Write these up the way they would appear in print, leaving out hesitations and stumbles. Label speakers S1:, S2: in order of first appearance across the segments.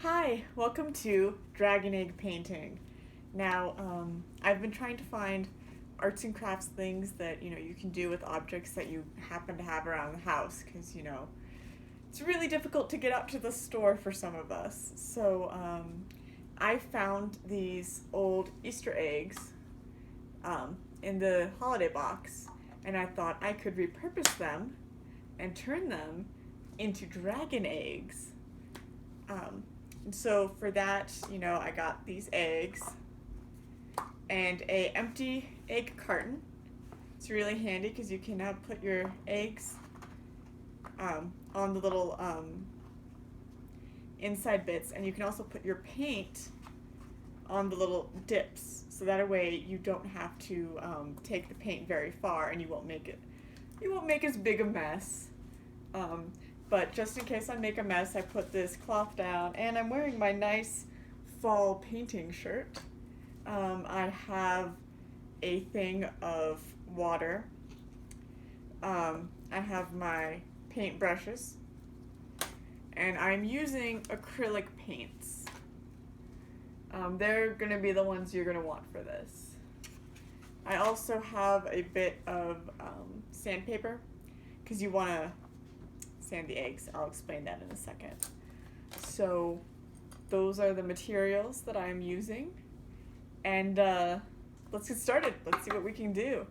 S1: Hi, welcome to Dragon Egg Painting. Now, I've been trying to find arts and crafts things that you can do with objects that you happen to have around the house, because it's really difficult to get out to the store for some of us. So I found these old Easter eggs in the holiday box, and I thought I could repurpose them and turn them into dragon eggs. Um, and so for that, I got these eggs and a empty egg carton. It's really handy because you can put your eggs on the little inside bits, and you can also put your paint on the little dips, so that way you don't have to take the paint very far, and you won't make as big a mess. But just in case I make a mess, I put this cloth down, and I'm wearing my nice fall painting shirt. I have a thing of water. I have my paint brushes, and I'm using acrylic paints. They're going to be the ones you're going to want for this. I also have a bit of sandpaper, because you want to sand the eggs. I'll explain that in a second. So those are the materials that I'm using, and let's get started. Let's see what we can do.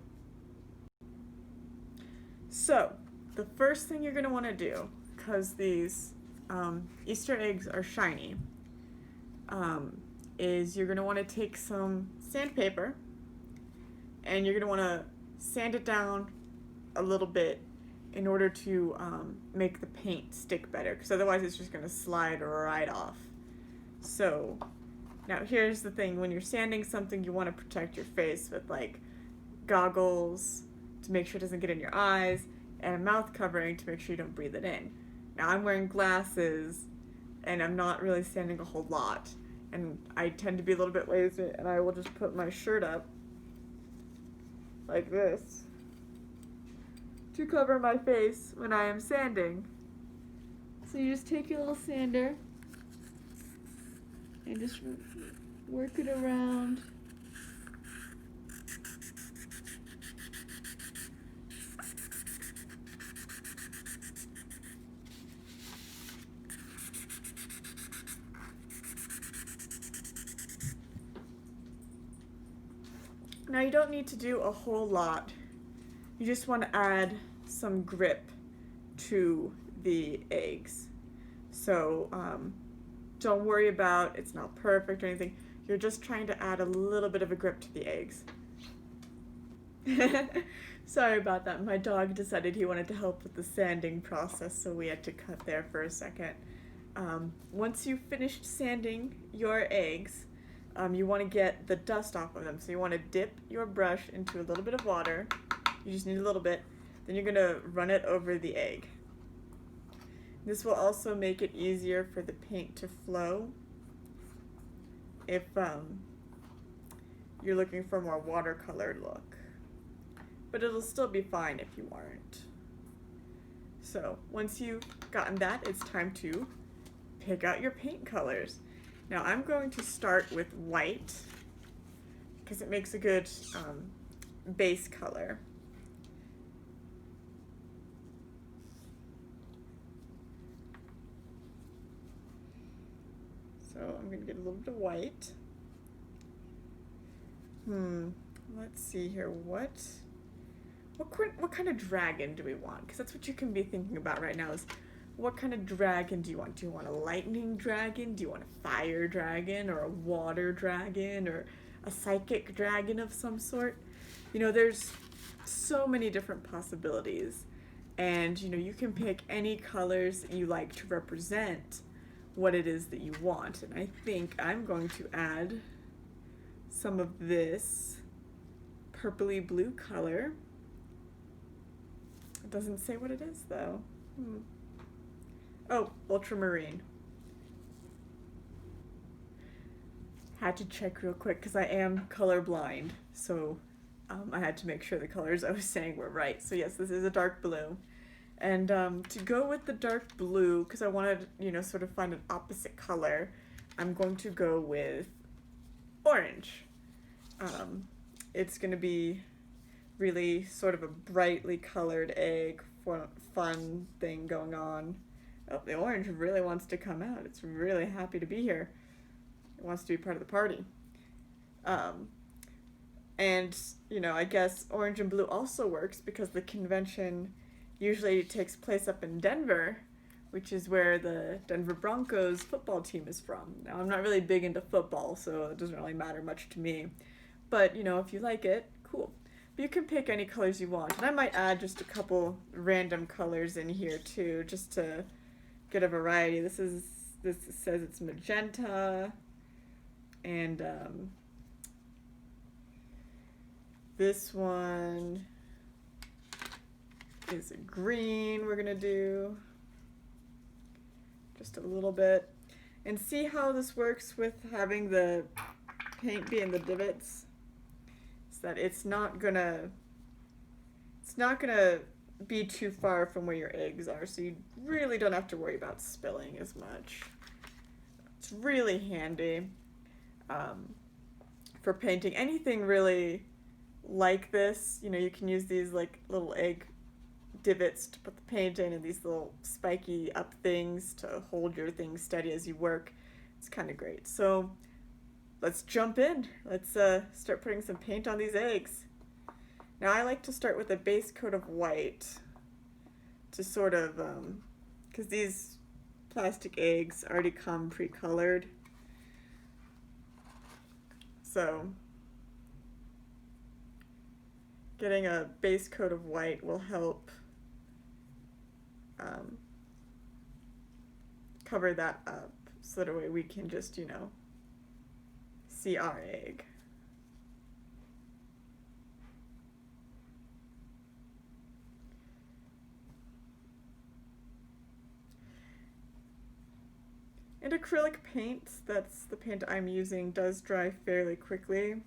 S1: So the first thing you're going to want to do, because these Easter eggs are shiny, is you're going to want to take some sandpaper, and you're going to want to sand it down a little bit in order to make the paint stick better, because otherwise it's just going to slide right off. So now here's the thing: when you're sanding something, you want to protect your face with like goggles to make sure it doesn't get in your eyes, and a mouth covering to make sure you don't breathe it in. Now I'm wearing glasses, and I'm not really sanding a whole lot, and I tend to be a little bit lazy, and I will just put my shirt up like this to cover my face when I am sanding. So you just take your little sander and just work it around. Now you don't need to do a whole lot. You just want to add some grip to the eggs. So don't worry about it's not perfect or anything. You're just trying to add a little bit of a grip to the eggs. Sorry about that. My dog decided he wanted to help with the sanding process, so we had to cut there for a second. Once you've finished sanding your eggs, you want to get the dust off of them. So you want to dip your brush into a little bit of water. You just need a little bit. Then you're going to run it over the egg. This will also make it easier for the paint to flow if you're looking for a more watercolored look. But it'll still be fine if you aren't. So once you've gotten that, it's time to pick out your paint colors. Now I'm going to start with white because it makes a good base color. So I'm going to get a little bit of white. Let's see here. What kind of dragon do we want? Because that's what you can be thinking about right now is, what kind of dragon do you want? Do you want a lightning dragon? Do you want a fire dragon, or a water dragon, or a psychic dragon of some sort? There's so many different possibilities, and you can pick any colors that you like to represent what it is that you want. And I think I'm going to add some of this purpley blue color. It doesn't say what it is though. Oh, ultramarine. Had to check real quick because I am colorblind, so I had to make sure the colors I was saying were right. So yes, this is a dark blue. And to go with the dark blue, because I wanted, sort of find an opposite color, I'm going to go with orange. It's going to be really sort of a brightly colored egg, fun thing going on. Oh, the orange really wants to come out. It's really happy to be here. It wants to be part of the party. And, I guess orange and blue also works because the convention usually takes place up in Denver, which is where the Denver Broncos football team is from. Now, I'm not really big into football, so it doesn't really matter much to me. But, if you like it, cool. But you can pick any colors you want. And I might add just a couple random colors in here, too, just to get a variety. This says it's magenta, and this one is a green we're gonna do just a little bit, and see how this works with having the paint be in the divots, so that it's not gonna be too far from where your eggs are, so you really don't have to worry about spilling as much. It's really handy for painting anything really like this. You can use these like little egg divots to put the paint in, and these little spiky up things to hold your thing steady as you work. It's kind of great. So let's jump in. Let's start putting some paint on these eggs. Now I like to start with a base coat of white to sort of, because these plastic eggs already come pre-colored. So getting a base coat of white will help cover that up, so that way we can just, see our egg. And acrylic paint, that's the paint I'm using, does dry fairly quickly.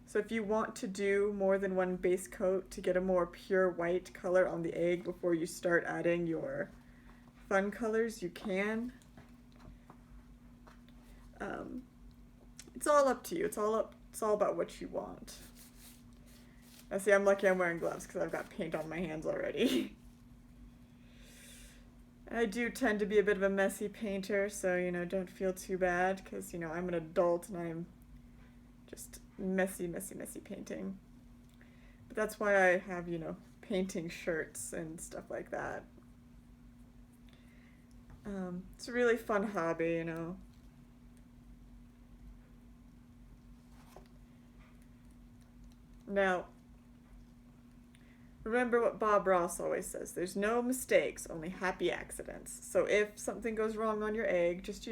S1: So if you want to do more than one base coat to get a more pure white color on the egg before you start adding your fun colors, you can. It's all up to you. It's all about what you want. I see, I'm lucky I'm wearing gloves because I've got paint on my hands already. I do tend to be a bit of a messy painter, so, don't feel too bad, because, I'm an adult and I'm just messy painting. But that's why I have, painting shirts and stuff like that. It's a really fun hobby, Now, remember what Bob Ross always says, there's no mistakes, only happy accidents. So if something goes wrong on your egg, just,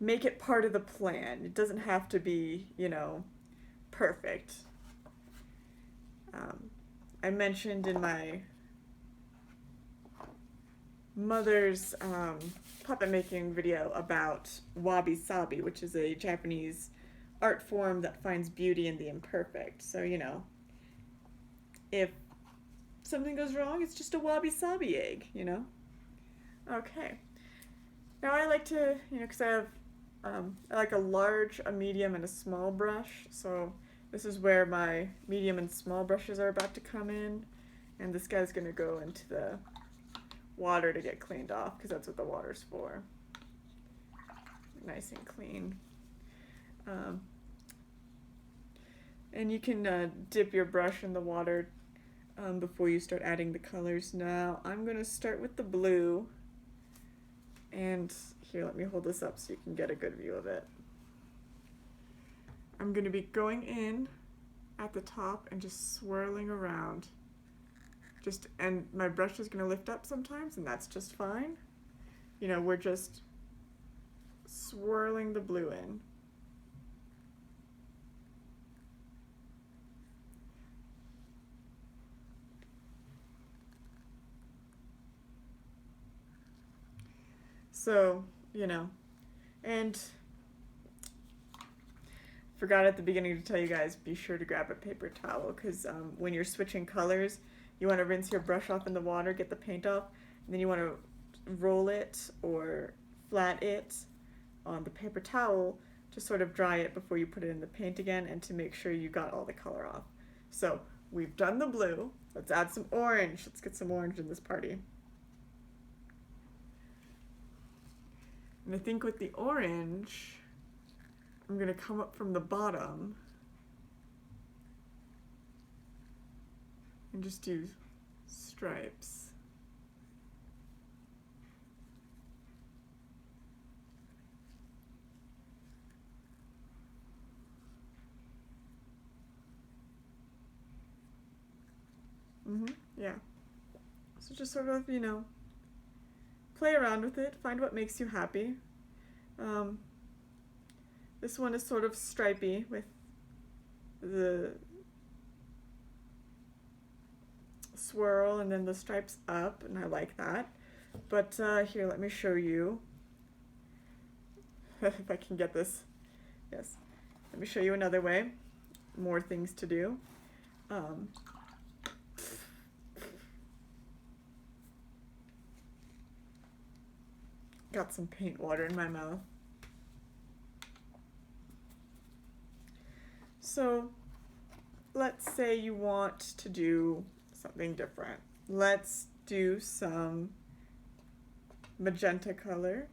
S1: make it part of the plan. It doesn't have to be, perfect. I mentioned in my mother's puppet making video about wabi-sabi, which is a Japanese art form that finds beauty in the imperfect. So, if something goes wrong, it's just a wabi-sabi egg, Okay. Now I like to, because I like a large, a medium, and a small brush. So this is where my medium and small brushes are about to come in. And this guy's going to go into the water to get cleaned off, because that's what the water's for. Nice and clean. And you can dip your brush in the water before you start adding the colors. Now I'm going to start with the blue. And here, let me hold this up so you can get a good view of it. I'm going to be going in at the top and just swirling around. And my brush is going to lift up sometimes, and that's just fine. We're just swirling the blue in. So, and forgot at the beginning to tell you guys, be sure to grab a paper towel, because when you're switching colors, You want to rinse your brush off in the water, get the paint off, and then you want to roll it or flat it on the paper towel to sort of dry it before you put it in the paint again and to make sure you got all the color off. So we've done the blue. Let's add some orange. Let's get some orange in this party. And I think with the orange, I'm going to come up from the bottom and just do stripes. Yeah. So just sort of, play around with it, find what makes you happy. This one is sort of stripy with the swirl and then the stripes up, and I like that. But here, let me show you. If I can get this. Yes. Let me show you another way. More things to do. Got some paint water in my mouth. So let's say you want to do something different. Let's do some magenta color.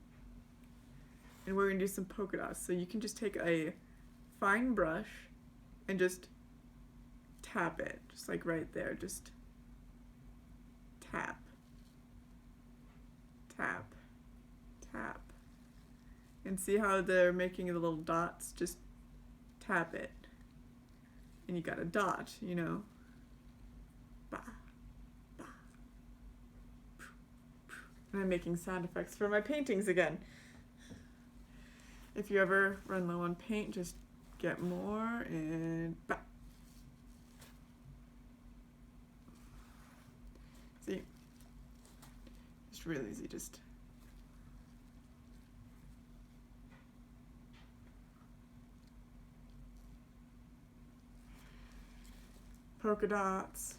S1: And we're going to do some polka dots. So you can just take a fine brush and just tap it. Just like right there. Just tap. Tap. Tap. And see how they're making the little dots? Just tap it. And you got a dot, Bah, bah. And I'm making sound effects for my paintings again. If you ever run low on paint, just get more and bah. See? It's real easy, just polka dots.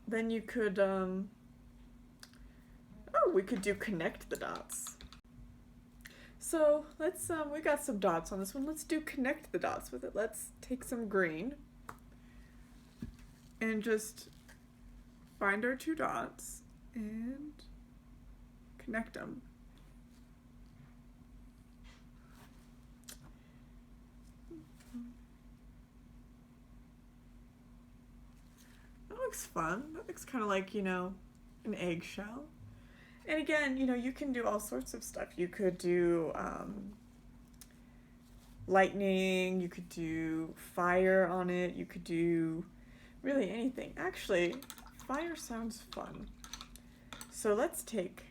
S1: Then you could, we could do connect the dots. So let's, we got some dots on this one. Let's do connect the dots with it. Let's take some green and just find our two dots and connect them. That looks fun. That looks kind of like, an eggshell. And again, you can do all sorts of stuff. You could do lightning, you could do fire on it, you could do really anything. Actually, fire sounds fun. So let's take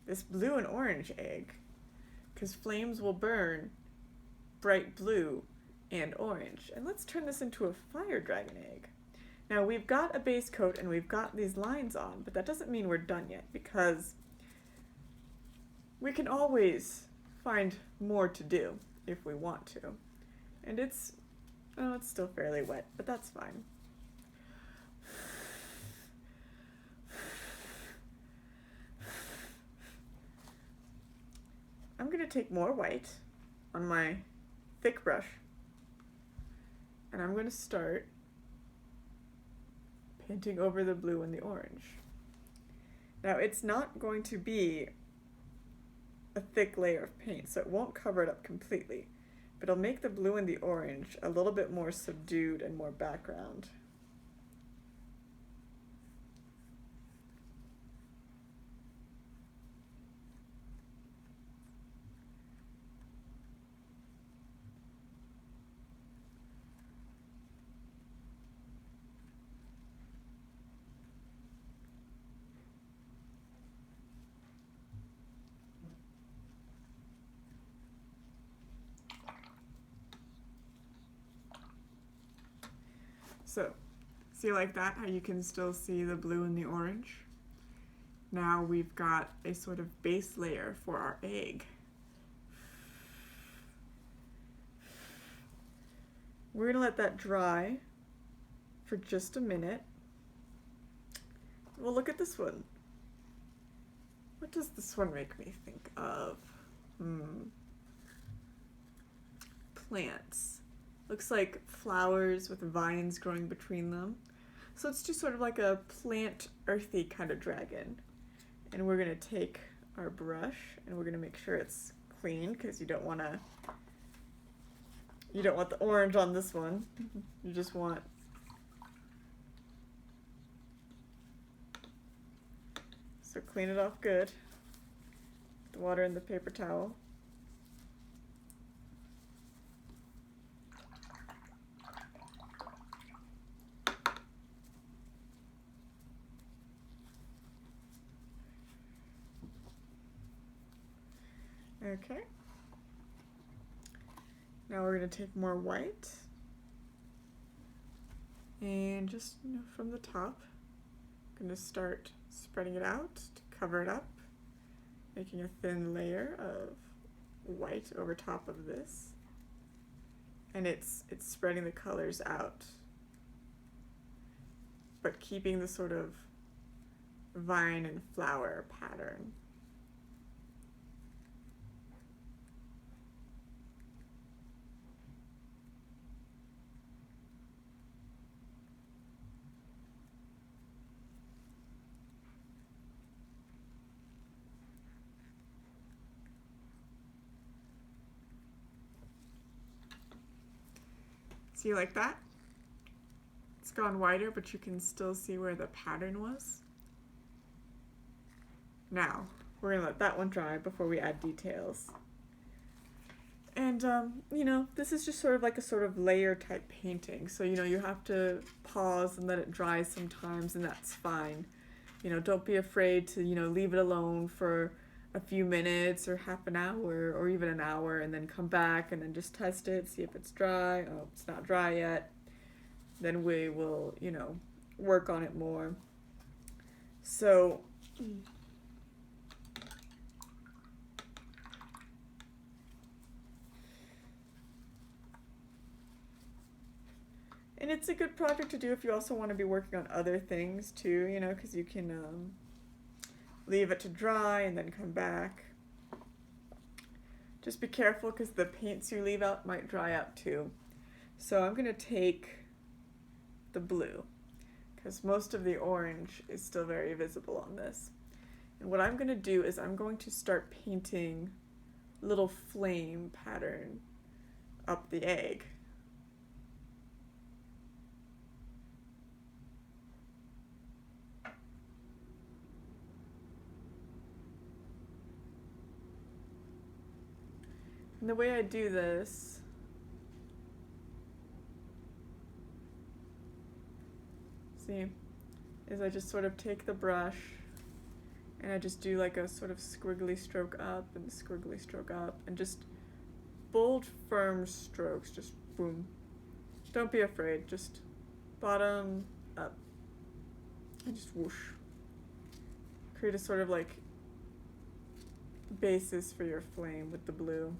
S1: this blue and orange egg, because flames will burn bright blue and orange. And let's turn this into a fire dragon egg. Now we've got a base coat and we've got these lines on, but that doesn't mean we're done yet, because we can always find more to do if we want to. And it's still fairly wet, but that's fine. I'm going to take more white on my thick brush, and I'm going to start painting over the blue and the orange. Now it's not going to be a thick layer of paint, so it won't cover it up completely, but it'll make the blue and the orange a little bit more subdued and more background. So, see like that, how you can still see the blue and the orange? Now we've got a sort of base layer for our egg. We're gonna let that dry for just a minute. Well, look at this one. What does this one make me think of? Plants. Looks like flowers with vines growing between them. So it's just sort of like a plant, earthy kind of dragon. And we're gonna take our brush and we're gonna make sure it's clean because you don't want the orange on this one. You just want so clean it off good. The water in the paper towel. Okay. Now we're going to take more white and just from the top, I'm going to start spreading it out to cover it up, making a thin layer of white over top of this, and it's spreading the colors out, but keeping the sort of vine and flower pattern. See, like that? It's gone wider, but you can still see where the pattern was. Now, we're gonna let that one dry before we add details. And, this is just sort of like a sort of layer type painting. So, you have to pause and let it dry sometimes, and that's fine. Don't be afraid to, leave it alone for a few minutes or half an hour or even an hour and then come back and then just test it, see if it's dry. Oh, it's not dry yet. Then we will, work on it more. So, and it's a good project to do if you also want to be working on other things too, because you can leave it to dry and then come back. Just be careful because the paints you leave out might dry out too. So I'm going to take the blue because most of the orange is still very visible on this. And what I'm going to do is I'm going to start painting a little flame pattern up the egg. And the way I do this is I just sort of take the brush and I just do like a sort of squiggly stroke up and squiggly stroke up and just bold, firm strokes, just boom. Don't be afraid, just bottom up and just whoosh. Create a sort of like basis for your flame with the blue.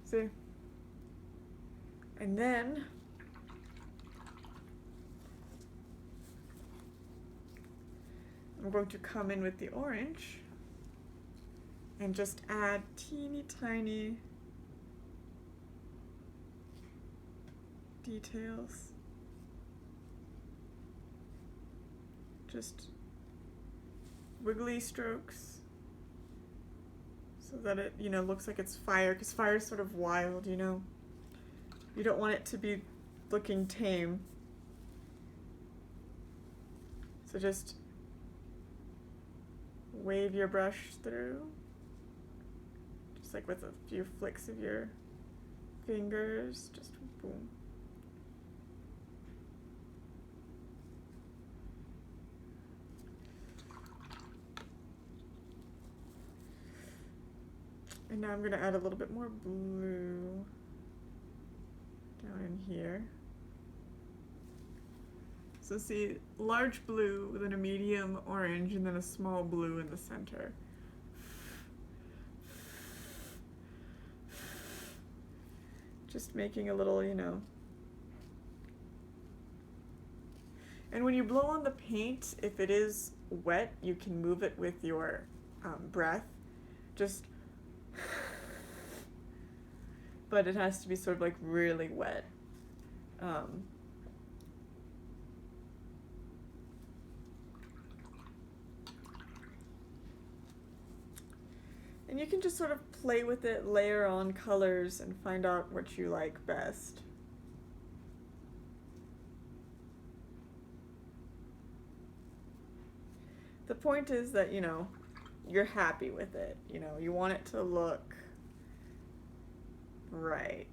S1: See? And then I'm going to come in with the orange and just add teeny tiny details. Just wiggly strokes so that it, looks like it's fire, because fire is sort of wild, You don't want it to be looking tame. So just wave your brush through, just like with a few flicks of your fingers, just boom. And now I'm going to add a little bit more blue down in here. So see, large blue, then a medium orange, and then a small blue in the center. Just making a little, And when you blow on the paint, if it is wet, you can move it with your breath. Just, but it has to be sort of like really wet. And you can just sort of play with it, layer on colors, and find out what you like best. The point is that, you're happy with it. You want it to look right.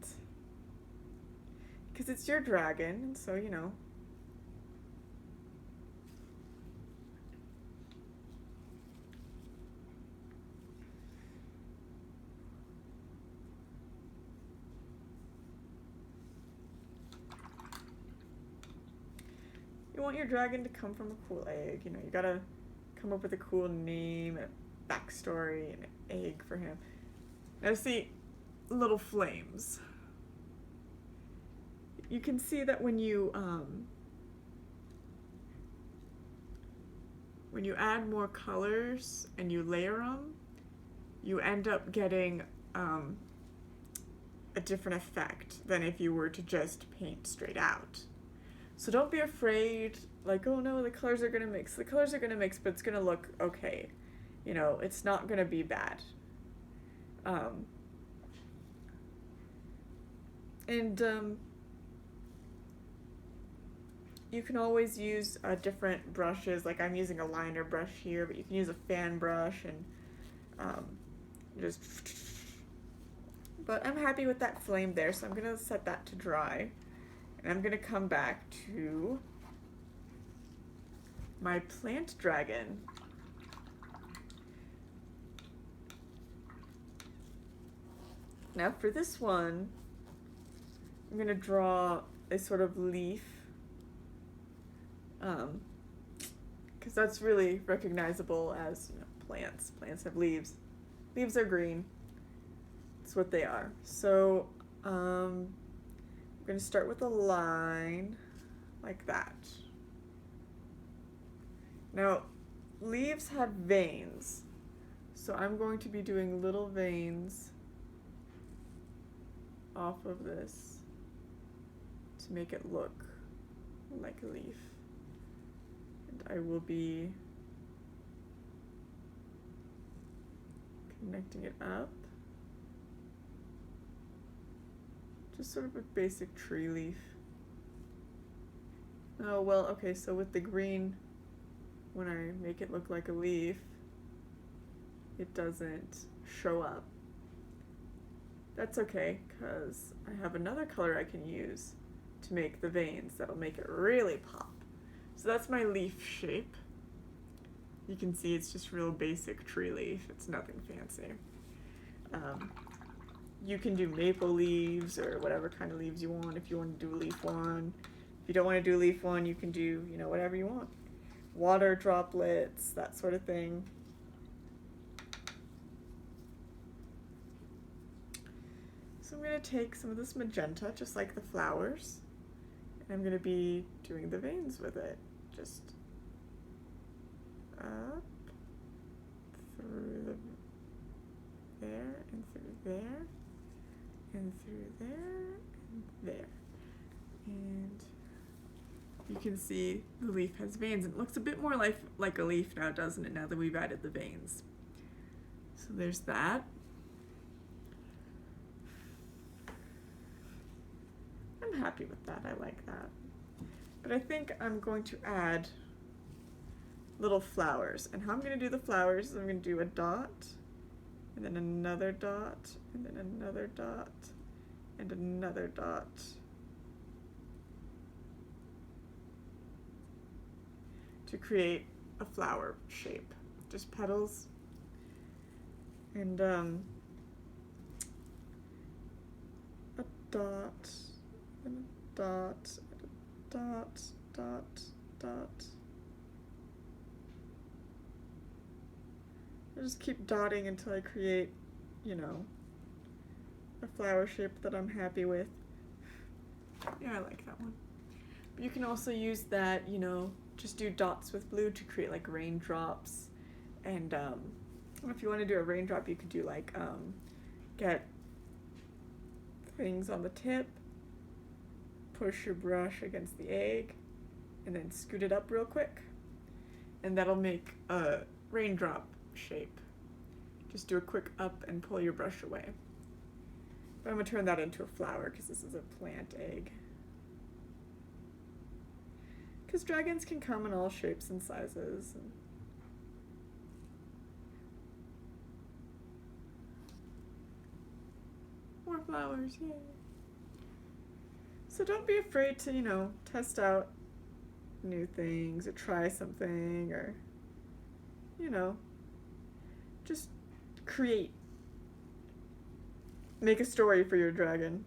S1: Because it's your dragon, and so, you want your dragon to come from a cool egg. You gotta come up with a cool name, a backstory, and an egg for him. Now see, little flames. You can see that when you add more colors and you layer them, you end up getting a different effect than if you were to just paint straight out. So don't be afraid, like, oh no, the colors are gonna mix. The colors are gonna mix, but it's gonna look okay. It's not gonna be bad. You can always use different brushes. Like I'm using a liner brush here, but you can use a fan brush and just. But I'm happy with that flame there, so I'm gonna set that to dry. And I'm gonna come back to my plant dragon. Now for this one, I'm gonna draw a sort of leaf, because that's really recognizable as plants. Plants have leaves. Leaves are green. That's what they are. So I'm going to start with a line like that. Now, leaves have veins, so I'm going to be doing little veins off of this to make it look like a leaf. And I will be connecting it up. Just sort of a basic tree leaf. Oh, well, okay, so with the green, when I make it look like a leaf, it doesn't show up. That's okay, because I have another color I can use to make the veins that'll make it really pop. So that's my leaf shape. You can see it's just real basic tree leaf. It's nothing fancy. You can do maple leaves or whatever kind of leaves you want if you want to do a leaf one. If you don't want to do a leaf one, you can do, whatever you want. Water droplets, that sort of thing. So I'm going to take some of this magenta, just like the flowers, and I'm going to be doing the veins with it. Just up, through there, and through there, and through there, and there. And you can see the leaf has veins. It looks a bit more like a leaf now, doesn't it, now that we've added the veins. So there's that. I'm happy with that. I like that. But I think I'm going to add little flowers. And how I'm going to do the flowers is I'm going to do a dot, and then another dot, and then another dot, and another dot. To create a flower shape. Just petals. And a dot, and a dot, and a dot, dot, dot. I just keep dotting until I create, a flower shape that I'm happy with. Yeah, I like that one. But you can also use that, just do dots with blue to create like raindrops. And if you want to do a raindrop, you could do like, get things on the tip, push your brush against the egg, and then scoot it up real quick. And that'll make a raindrop shape. Just do a quick up and pull your brush away. But I'm going to turn that into a flower because this is a plant egg. Because dragons can come in all shapes and sizes. More flowers, yay. So don't be afraid to, test out new things or try something or, just create. Make a story for your dragon.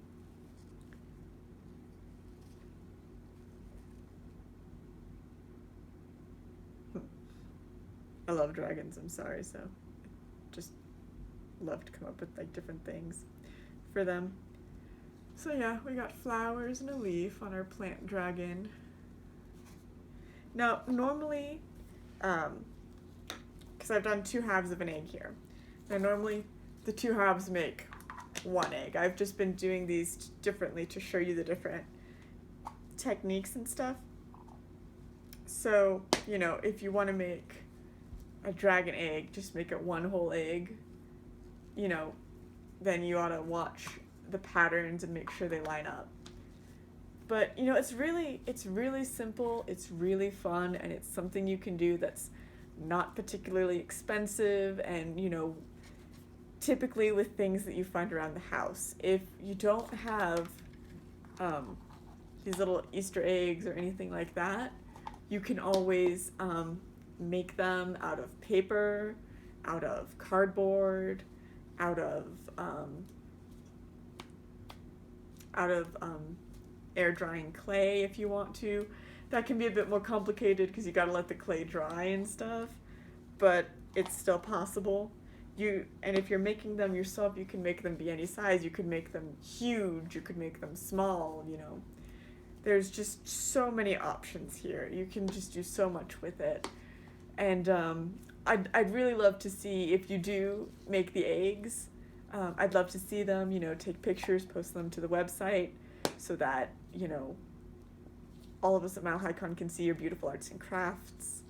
S1: I love dragons, I'm sorry, so just love to come up with like different things for them. So yeah, we got flowers and a leaf on our plant dragon. Now, normally, because I've done 2 halves of an egg here. Now, normally the 2 halves make 1 egg. I've just been doing these differently to show you the different techniques and stuff. So, if you want to make a dragon egg, just make it 1 whole egg, then you ought to watch the patterns and make sure they line up. But, it's really simple, it's really fun, and it's something you can do that's not particularly expensive and, typically with things that you find around the house. If you don't have these little Easter eggs or anything like that, you can always make them out of paper, out of cardboard, out of air drying clay if you want to. That can be a bit more complicated because you gotta let the clay dry and stuff, but it's still possible. And if you're making them yourself, you can make them be any size. You could make them huge, you could make them small, There's just so many options here. You can just do so much with it. And I'd really love to see if you do make the eggs. I'd love to see them, take pictures, post them to the website so that, all of us at MileHiCon can see your beautiful arts and crafts.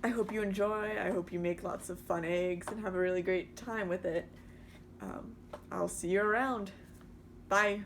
S1: I hope you enjoy. I hope you make lots of fun eggs and have a really great time with it. I'll see you around. Bye.